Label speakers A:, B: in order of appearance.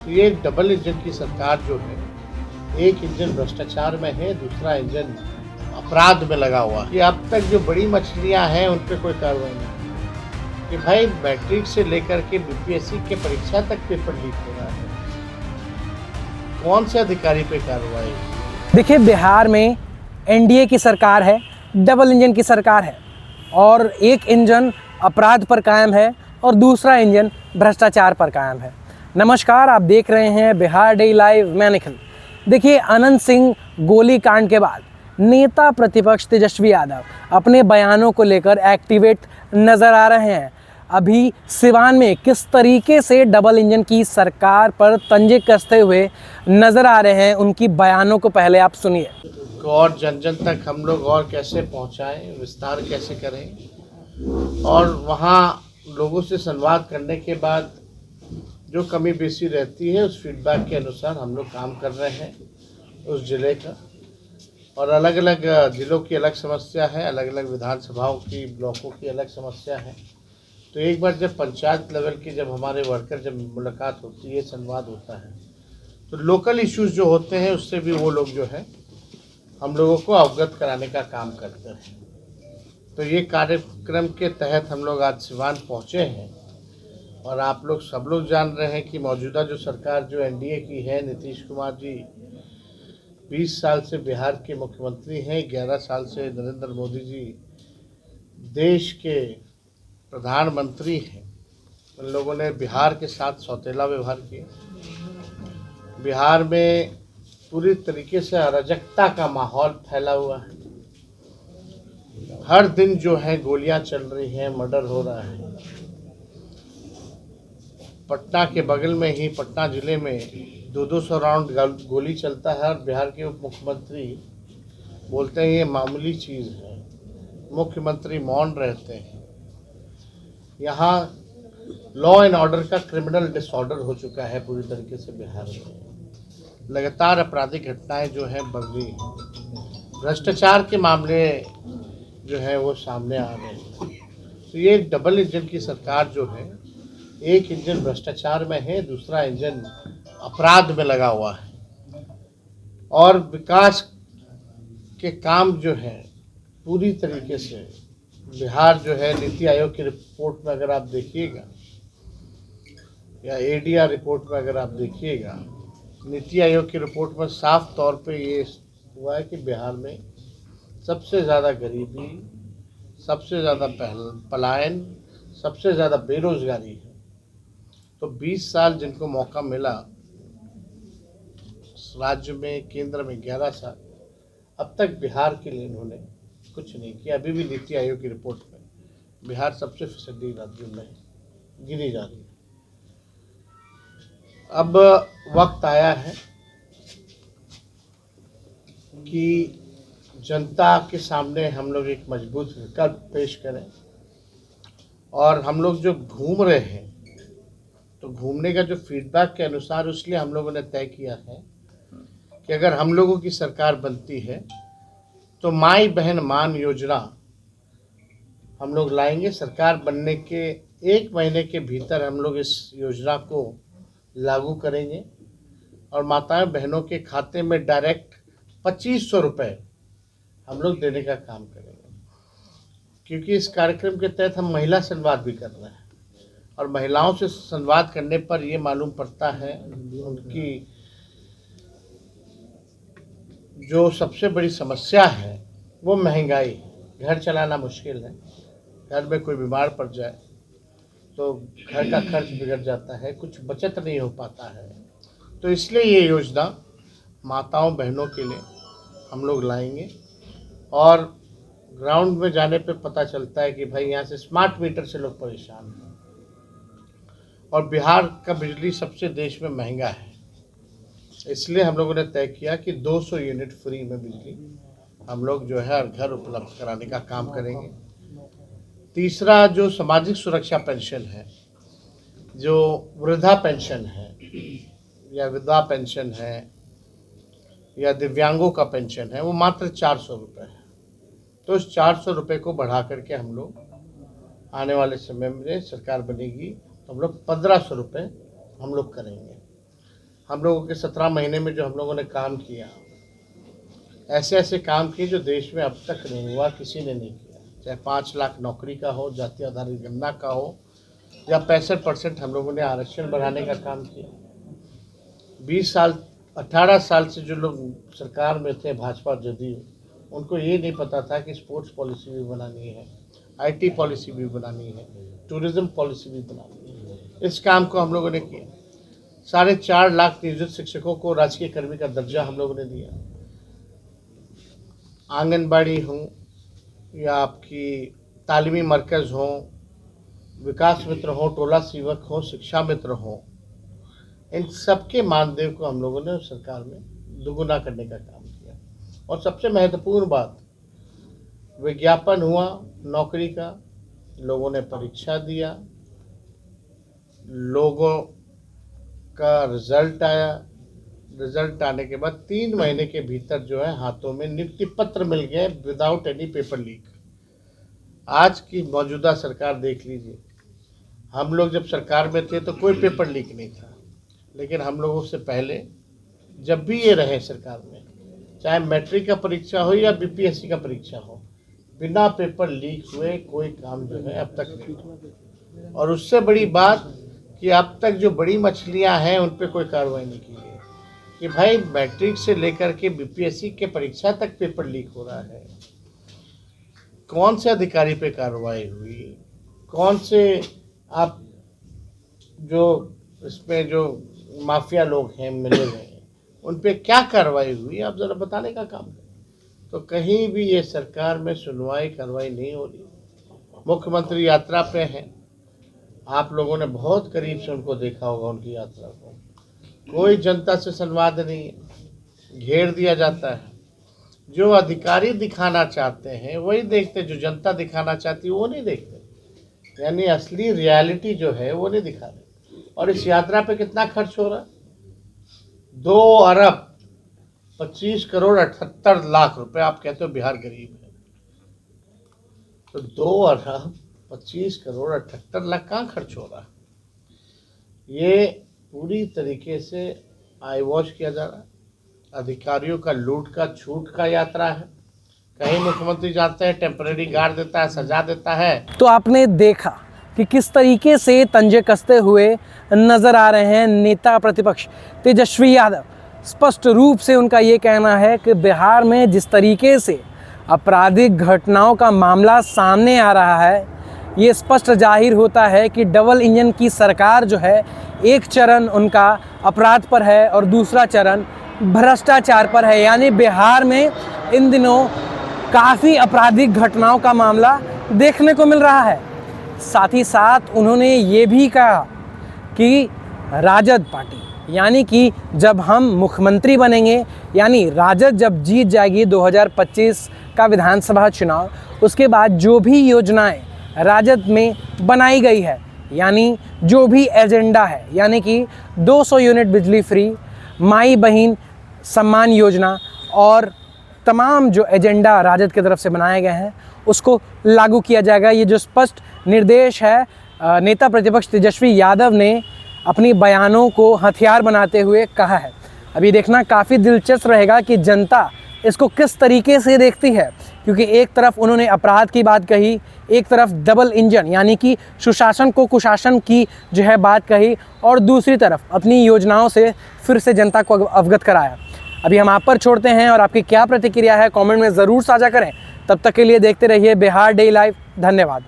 A: ये double engine की सरकार जो है, एक इंजन भ्रष्टाचार में है, दूसरा इंजन अपराध में लगा हुआ है। कि अब तक जो बड़ी मछलियां हैं उन पे कोई कार्रवाई नहीं कि भाई मैट्रिक से लेकर के बीपीएससी के परीक्षा तक पेपर लीक हो रहा है। कौन से अधिकारी पे कार्रवाई?
B: देखिए, बिहार में एनडीए की सरकार है, डबल इंजन की सरकार है और एक इंजन अपराध पर कायम है और दूसरा इंजन भ्रष्टाचार पर कायम है। नमस्कार, आप देख रहे हैं बिहार डे लाइव, मैं निखिल। देखिए, अनंत सिंह गोली कांड के बाद नेता प्रतिपक्ष तेजस्वी यादव अपने बयानों को लेकर एक्टिवेट नज़र आ रहे हैं। अभी सिवान में किस तरीके से डबल इंजन की सरकार पर तंजे कसते हुए नज़र आ रहे हैं, उनकी बयानों को पहले आप सुनिए।
A: और जन जन तक हम लोग और कैसे पहुंचाएं, विस्तार कैसे करें और वहां लोगों से संवाद करने के बाद जो कमी बेसी रहती है उस फीडबैक के अनुसार हम लोग काम कर रहे हैं उस ज़िले का। और अलग अलग ज़िलों की अलग समस्या है, अलग अलग विधानसभाओं की, ब्लॉकों की अलग समस्या है। तो एक बार जब पंचायत लेवल की जब हमारे वर्कर जब मुलाकात होती है, संवाद होता है, तो लोकल इश्यूज जो होते हैं उससे भी वो लोग जो है हम लोगों को अवगत कराने का काम करते हैं। तो ये कार्यक्रम के तहत हम लोग आज सिवान पहुँचे हैं और आप लोग सब लोग जान रहे हैं कि मौजूदा जो सरकार जो एनडीए की है, नीतीश कुमार जी 20 साल से बिहार के मुख्यमंत्री हैं, 11 साल से नरेंद्र मोदी जी देश के प्रधानमंत्री हैं। उन लोगों ने बिहार के साथ सौतेला व्यवहार किया। बिहार में पूरी तरीके से अराजकता का माहौल फैला हुआ है। हर दिन जो है गोलियां चल रही हैं, मर्डर हो रहा है। पटना के बगल में ही पटना जिले में 200 राउंड गोली चलता है और बिहार के उप मुख्यमंत्री बोलते हैं ये मामूली चीज़ है। मुख्यमंत्री मौन रहते हैं। यहाँ लॉ एंड ऑर्डर का क्रिमिनल डिसऑर्डर हो चुका है पूरी तरीके से बिहार में। लगातार आपराधिक घटनाएं जो हैं बढ़ रही हैं। भ्रष्टाचार के मामले जो है वो सामने आ रहे हैं। तो ये डबल इंजन की सरकार जो है, एक इंजन भ्रष्टाचार में है, दूसरा इंजन अपराध में लगा हुआ है। और विकास के काम जो है पूरी तरीके से बिहार जो है नीति आयोग की रिपोर्ट में अगर आप देखिएगा या एडीआर रिपोर्ट में अगर आप देखिएगा, नीति आयोग की रिपोर्ट में साफ तौर पे ये हुआ है कि बिहार में सबसे ज़्यादा गरीबी, सबसे ज़्यादा पलायन, सबसे ज़्यादा बेरोजगारी है। तो 20 साल जिनको मौका मिला राज्य में, केंद्र में 11 साल, अब तक बिहार के लिए इन्होंने कुछ नहीं किया। अभी भी नीति आयोग की रिपोर्ट में बिहार सबसे फिसड्डी राज्यों में गिनी जा रही है। अब वक्त आया है कि जनता के सामने हम लोग एक मजबूत विकल्प पेश करें। और हम लोग जो घूम रहे हैं, तो घूमने का जो फीडबैक के अनुसार इसलिए हम लोगों ने तय किया है कि अगर हम लोगों की सरकार बनती है तो माई बहन मान योजना हम लोग लाएंगे। सरकार बनने के 1 महीने के भीतर हम लोग इस योजना को लागू करेंगे और माताएं बहनों के खाते में डायरेक्ट 2500 रुपये हम लोग देने का काम करेंगे। क्योंकि इस कार्यक्रम के तहत हम महिला संवाद भी कर रहे हैं और महिलाओं से संवाद करने पर ये मालूम पड़ता है उनकी जो सबसे बड़ी समस्या है वो महंगाई है। घर चलाना मुश्किल है, घर में कोई बीमार पड़ जाए तो घर का खर्च बिगड़ जाता है, कुछ बचत नहीं हो पाता है। तो इसलिए ये योजना माताओं बहनों के लिए हम लोग लाएंगे। और ग्राउंड में जाने पे पता चलता है कि भाई यहाँ से स्मार्ट मीटर से लोग परेशान हैं और बिहार का बिजली सबसे देश में महंगा है। इसलिए हम लोगों ने तय किया कि 200 यूनिट फ्री में बिजली हम लोग जो है हर घर उपलब्ध कराने का काम करेंगे। तीसरा जो सामाजिक सुरक्षा पेंशन है, जो वृद्धा पेंशन है या विधवा पेंशन है या दिव्यांगों का पेंशन है, वो मात्र 400 रुपये है। तो उस 400 रुपये को बढ़ा करके हम लोग आने वाले समय में सरकार बनेगी तो हम लोग 1500 रुपये हम लोग करेंगे। हम लोगों के 17 महीने में जो हम लोगों ने काम किया, ऐसे ऐसे काम किए जो देश में अब तक नहीं हुआ, किसी ने नहीं किया। चाहे 5 लाख नौकरी का हो, जाति आधारित गणना का हो, या 65% हम लोगों ने आरक्षण बढ़ाने का काम किया। 18 साल से जो लोग सरकार में थे, भाजपा जदयू, उनको ये नहीं पता था कि स्पोर्ट्स पॉलिसी भी बनानी है, IT पॉलिसी भी बनानी है, टूरिज्म पॉलिसी भी बनानी है। इस काम को हम लोगों ने किया। 4.5 लाख नियोजित शिक्षकों को राजकीय कर्मी का दर्जा हम लोगों ने दिया। आंगनबाड़ी हो या आपकी तालीमी मरकज़ हो, विकास मित्र हो, टोला सेवक हो, शिक्षा मित्र हो, इन सबके मानदेय को हम लोगों ने सरकार में दुगुना करने का काम किया। और सबसे महत्वपूर्ण बात, विज्ञापन हुआ नौकरी का, लोगों ने परीक्षा दिया, लोगों का रिजल्ट आया। रिजल्ट आने के बाद 3 महीने के भीतर जो है हाथों में नियुक्ति पत्र मिल गए विदाउट एनी पेपर लीक। आज की मौजूदा सरकार देख लीजिए, हम लोग जब सरकार में थे तो कोई पेपर लीक नहीं था, लेकिन हम लोगों से पहले जब भी ये रहे सरकार में, चाहे मैट्रिक का परीक्षा हो या BPSC का परीक्षा हो, बिना पेपर लीक हुए कोई काम जो है अब तक नहीं हुआ। और उससे बड़ी बात कि अब तक जो बड़ी मछलियां हैं उन पे कोई कार्रवाई नहीं की गई कि भाई मैट्रिक से लेकर के BPSC के परीक्षा तक पेपर लीक हो रहा है। कौन से अधिकारी पे कार्रवाई हुई, कौन से आप जो इसमें जो माफिया लोग हैं मिले हुए हैं, उन पे क्या कार्रवाई हुई, आप ज़रा बताने का काम करें। तो कहीं भी ये सरकार में सुनवाई कार्रवाई नहीं हो रही। मुख्यमंत्री यात्रा पे हैं, आप लोगों ने बहुत करीब से उनको देखा होगा, उनकी यात्रा को। कोई जनता से संवाद नहीं है, घेर दिया जाता है। जो अधिकारी दिखाना चाहते हैं वही देखते, जो जनता दिखाना चाहती है वो नहीं देखते। यानी असली रियलिटी जो है वो नहीं दिखा रहे। और इस यात्रा पे कितना खर्च हो रहा है? 2 अरब 25 करोड़ 78 लाख रुपए। आप कहते हो बिहार गरीब है, तो 2 अरब 25 करोड़ 78 लाख कहाँ खर्च हो रहा है? ये पूरी तरीके से आई वॉश किया जा रहा है। अधिकारियों का लूट का छूट का यात्रा है। कहीं मुख्यमंत्री जाते हैं, टेम्परेरी गार्ड देता है, सजा देता है।
B: तो आपने देखा कि किस तरीके से तंजे कसते हुए नजर आ रहे हैं नेता प्रतिपक्ष तेजस्वी यादव। स्पष्ट रूप से उनका ये कहना है कि बिहार में जिस तरीके से आपराधिक घटनाओं का मामला सामने आ रहा है, ये स्पष्ट जाहिर होता है कि डबल इंजन की सरकार जो है, एक चरण उनका अपराध पर है और दूसरा चरण भ्रष्टाचार पर है। यानी बिहार में इन दिनों काफ़ी आपराधिक घटनाओं का मामला देखने को मिल रहा है। साथ ही साथ उन्होंने ये भी कहा कि राजद पार्टी, यानी कि जब हम मुख्यमंत्री बनेंगे, यानी राजद जब जीत जाएगी 2025 का विधानसभा चुनाव, उसके बाद जो भी योजनाएं राजद में बनाई गई है, यानी जो भी एजेंडा है, यानी कि 200 यूनिट बिजली फ्री, माई बहन सम्मान योजना और तमाम जो एजेंडा राजद की तरफ से बनाए गए हैं उसको लागू किया जाएगा। ये जो स्पष्ट निर्देश है नेता प्रतिपक्ष तेजस्वी यादव ने अपनी बयानों को हथियार बनाते हुए कहा है। अभी देखना काफ़ी दिलचस्प रहेगा कि जनता इसको किस तरीके से देखती है, क्योंकि एक तरफ उन्होंने अपराध की बात कही, एक तरफ डबल इंजन यानी कि सुशासन को कुशासन की जो है बात कही, और दूसरी तरफ अपनी योजनाओं से फिर से जनता को अवगत कराया। अभी हम आप पर छोड़ते हैं और आपकी क्या प्रतिक्रिया है कमेंट में ज़रूर साझा करें। तब तक के लिए देखते रहिए बिहार डे लाइव। धन्यवाद।